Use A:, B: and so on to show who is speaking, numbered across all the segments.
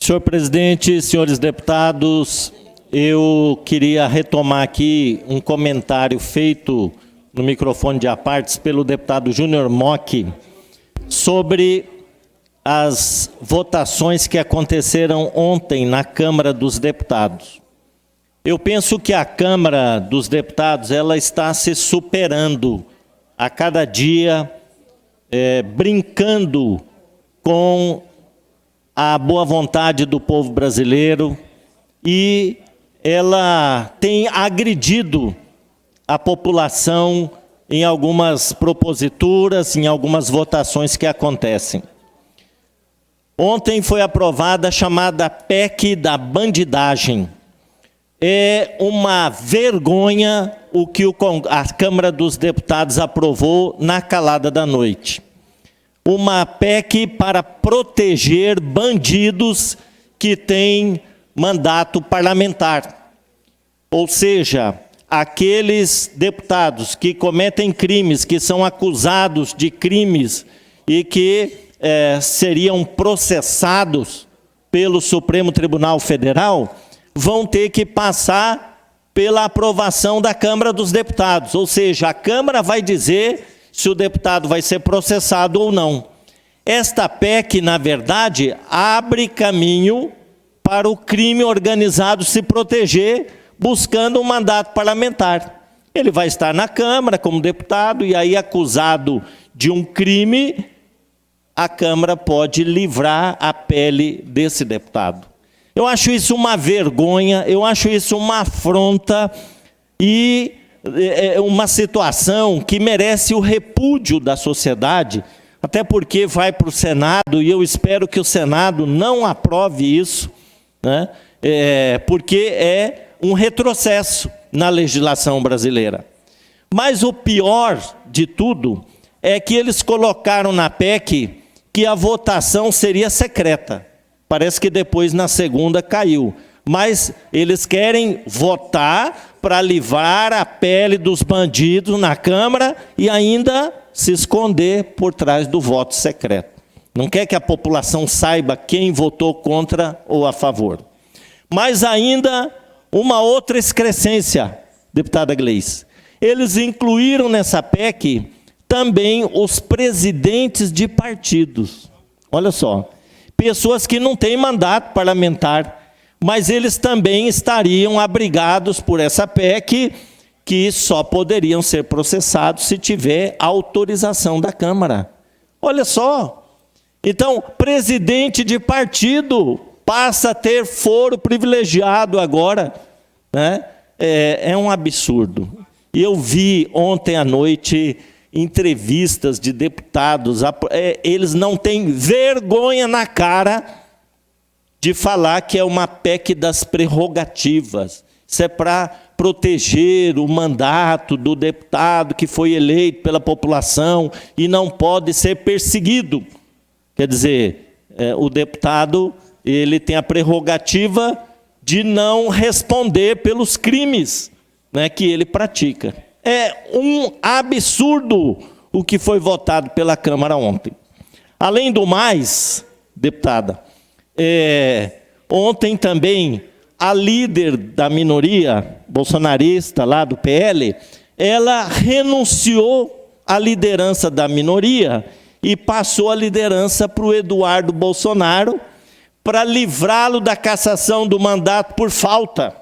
A: Senhor presidente, senhores deputados, eu queria retomar aqui um comentário feito no microfone de apartes pelo deputado Júnior Mock sobre as votações que aconteceram ontem na Câmara dos Deputados. Eu penso que a Câmara dos Deputados ela está se superando a cada dia, brincando com a boa vontade do povo brasileiro, e ela tem agredido a população em algumas proposituras, em algumas votações que acontecem. Ontem foi aprovada a chamada PEC da bandidagem. É uma vergonha o que a Câmara dos Deputados aprovou na calada da noite. Uma PEC para proteger bandidos que têm mandato parlamentar. Ou seja, aqueles deputados que cometem crimes, que são acusados de crimes e que seriam processados pelo Supremo Tribunal Federal, vão ter que passar pela aprovação da Câmara dos Deputados. Ou seja, a Câmara vai dizer se o deputado vai ser processado ou não. Esta PEC, na verdade, abre caminho para o crime organizado se proteger, buscando um mandato parlamentar. Ele vai estar na Câmara como deputado e aí, acusado de um crime, a Câmara pode livrar a pele desse deputado. Eu acho isso uma vergonha, eu acho isso uma afronta e uma situação que merece o repúdio da sociedade, até porque vai para o Senado e eu espero que o Senado não aprove isso, né? Porque é um retrocesso na legislação brasileira. Mas o pior de tudo é que eles colocaram na PEC que a votação seria secreta. Parece que depois, na segunda, caiu. Mas eles querem votar para livrar a pele dos bandidos na Câmara e ainda se esconder por trás do voto secreto. Não quer que a população saiba quem votou contra ou a favor. Mas ainda uma outra excrescência, deputada Gleice. Eles incluíram nessa PEC também os presidentes de partidos. Olha só, pessoas que não têm mandato parlamentar, mas eles também estariam abrigados por essa PEC, que só poderiam ser processados se tiver autorização da Câmara. Olha só. Então, presidente de partido passa a ter foro privilegiado agora, né? É um absurdo. E eu vi ontem à noite entrevistas de deputados, eles não têm vergonha na cara de falar que é uma PEC das prerrogativas. Isso é para proteger o mandato do deputado que foi eleito pela população e não pode ser perseguido. Quer dizer, o deputado ele tem a prerrogativa de não responder pelos crimes, né, que ele pratica. É um absurdo o que foi votado pela Câmara ontem. Além do mais, deputada, ontem também a líder da minoria bolsonarista lá do PL, ela renunciou à liderança da minoria e passou a liderança para o Eduardo Bolsonaro para livrá-lo da cassação do mandato por falta,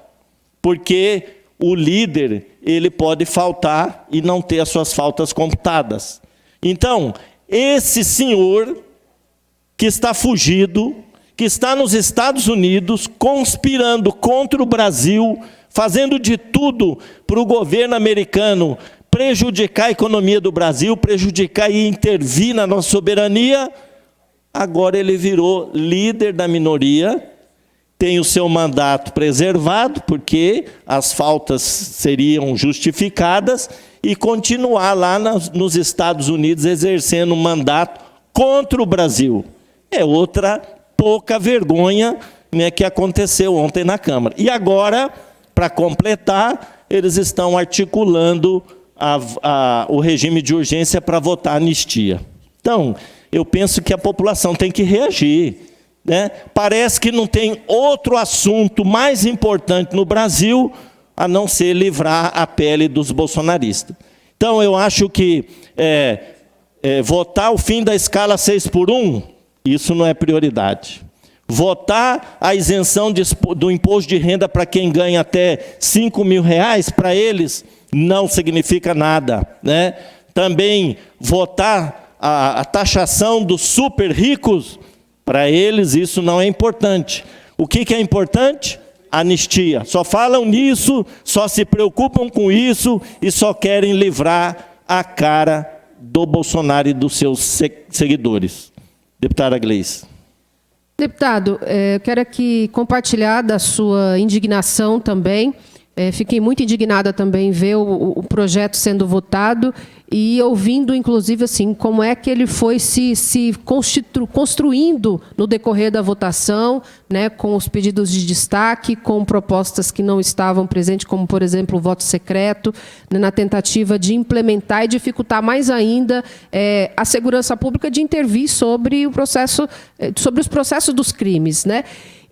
A: porque o líder ele pode faltar e não ter as suas faltas computadas. Então, esse senhor que está fugido, que está nos Estados Unidos, conspirando contra o Brasil, fazendo de tudo para o governo americano prejudicar a economia do Brasil, prejudicar e intervir na nossa soberania, agora ele virou líder da minoria, tem o seu mandato preservado, porque as faltas seriam justificadas, e continuar lá nos Estados Unidos exercendo um mandato contra o Brasil. É outra pouca vergonha, né, que aconteceu ontem na Câmara. E agora, para completar, eles estão articulando o regime de urgência para votar a anistia. Então, eu penso que a população tem que reagir. né? Parece que não tem outro assunto mais importante no Brasil a não ser livrar a pele dos bolsonaristas. Então, eu acho que votar o fim da escala 6x1, isso não é prioridade. Votar a isenção do imposto de renda para quem ganha até R$5.000, para eles, não significa nada, né? Também votar a taxação dos super ricos, para eles isso não é importante. O que é importante? Anistia. Só falam nisso, só se preocupam com isso e só querem livrar a cara do Bolsonaro e dos seus seguidores. Deputada Gleice.
B: Deputado, eu quero aqui compartilhar da sua indignação também. Fiquei muito indignada também em ver o projeto sendo votado e ouvindo, inclusive, assim, como é que ele foi se construindo no decorrer da votação, né, com os pedidos de destaque, com propostas que não estavam presentes, como, por exemplo, o voto secreto, né, na tentativa de implementar e dificultar mais ainda a segurança pública de intervir sobre sobre os processos dos crimes, né?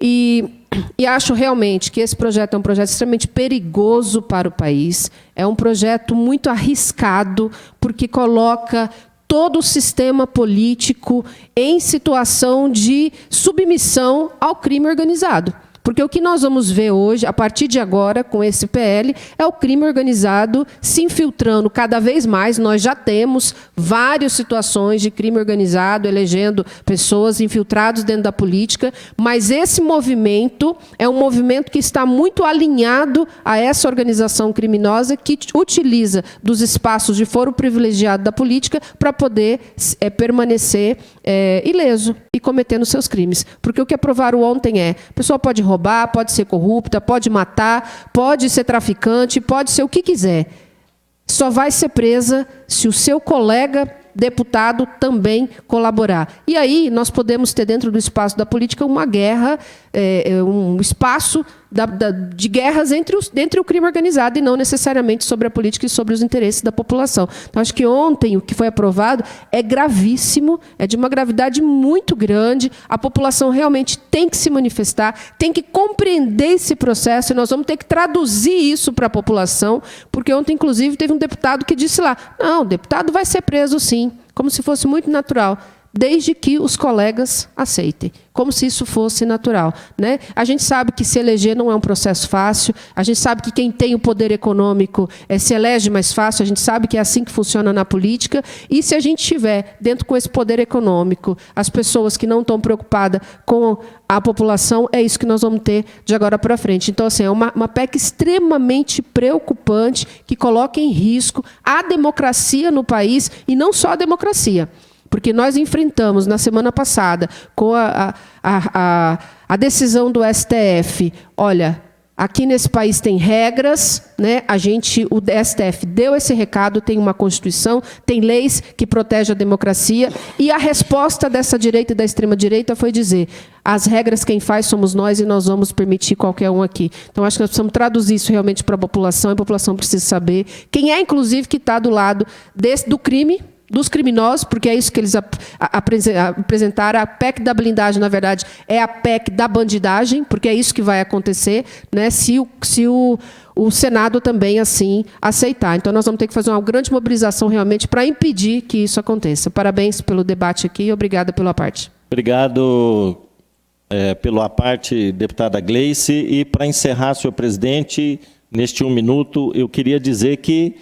B: E acho realmente que esse projeto é um projeto extremamente perigoso para o país, é um projeto muito arriscado, porque coloca todo o sistema político em situação de submissão ao crime organizado. Porque o que nós vamos ver hoje, a partir de agora, com esse PL, é o crime organizado se infiltrando cada vez mais. Nós já temos várias situações de crime organizado, elegendo pessoas infiltradas dentro da política, mas esse movimento é um movimento que está muito alinhado a essa organização criminosa que utiliza dos espaços de foro privilegiado da política para poder permanecer ileso e cometendo seus crimes. Porque o que aprovaram ontem a pessoa pode roubar, pode ser corrupta, pode matar, pode ser traficante, pode ser o que quiser. Só vai ser presa se o seu colega deputado também colaborar. E aí nós podemos ter dentro do espaço da política uma guerra, um espaço de guerras entre o crime organizado e não necessariamente sobre a política e sobre os interesses da população. Então, acho que ontem o que foi aprovado é gravíssimo, é de uma gravidade muito grande, a população realmente tem que se manifestar, tem que compreender esse processo e nós vamos ter que traduzir isso para a população, porque ontem, inclusive, teve um deputado que disse lá, não, o deputado vai ser preso sim, como se fosse muito natural, desde que os colegas aceitem, como se isso fosse natural, né? A gente sabe que se eleger não é um processo fácil, a gente sabe que quem tem o poder econômico se elege mais fácil, a gente sabe que é assim que funciona na política, e se a gente tiver dentro com esse poder econômico as pessoas que não estão preocupadas com a população, é isso que nós vamos ter de agora para frente. Então, assim, é uma PEC extremamente preocupante, que coloca em risco a democracia no país, e não só a democracia. Porque nós enfrentamos, na semana passada, com a decisão do STF, olha, aqui nesse país tem regras, né? O STF deu esse recado, tem uma Constituição, tem leis que protegem a democracia, e a resposta dessa direita e da extrema-direita foi dizer, as regras quem faz somos nós e nós vamos permitir qualquer um aqui. Então, acho que nós precisamos traduzir isso realmente para a população precisa saber quem é, inclusive, que está do lado do crime, dos criminosos, porque é isso que eles apresentaram. A PEC da blindagem, na verdade, é a PEC da bandidagem, porque é isso que vai acontecer, né, se o Senado também assim aceitar. Então, nós vamos ter que fazer uma grande mobilização realmente para impedir que isso aconteça. Parabéns pelo debate aqui e obrigada pela parte.
A: Obrigado pela parte, deputada Gleice. E, para encerrar, senhor presidente, neste 1 minuto, eu queria dizer que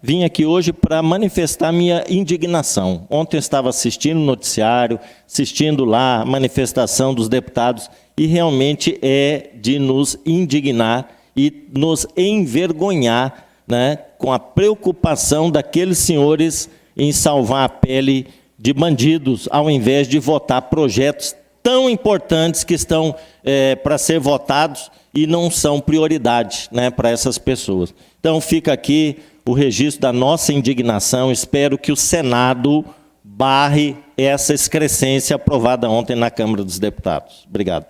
A: vim aqui hoje para manifestar minha indignação. Ontem eu estava assistindo o noticiário, assistindo lá a manifestação dos deputados, e realmente é de nos indignar e nos envergonhar, né, com a preocupação daqueles senhores em salvar a pele de bandidos, ao invés de votar projetos tão importantes que estão para ser votados e não são prioridade, né, para essas pessoas. Então, fica aqui o registro da nossa indignação. Espero que o Senado barre essa excrescência aprovada ontem na Câmara dos Deputados. Obrigado.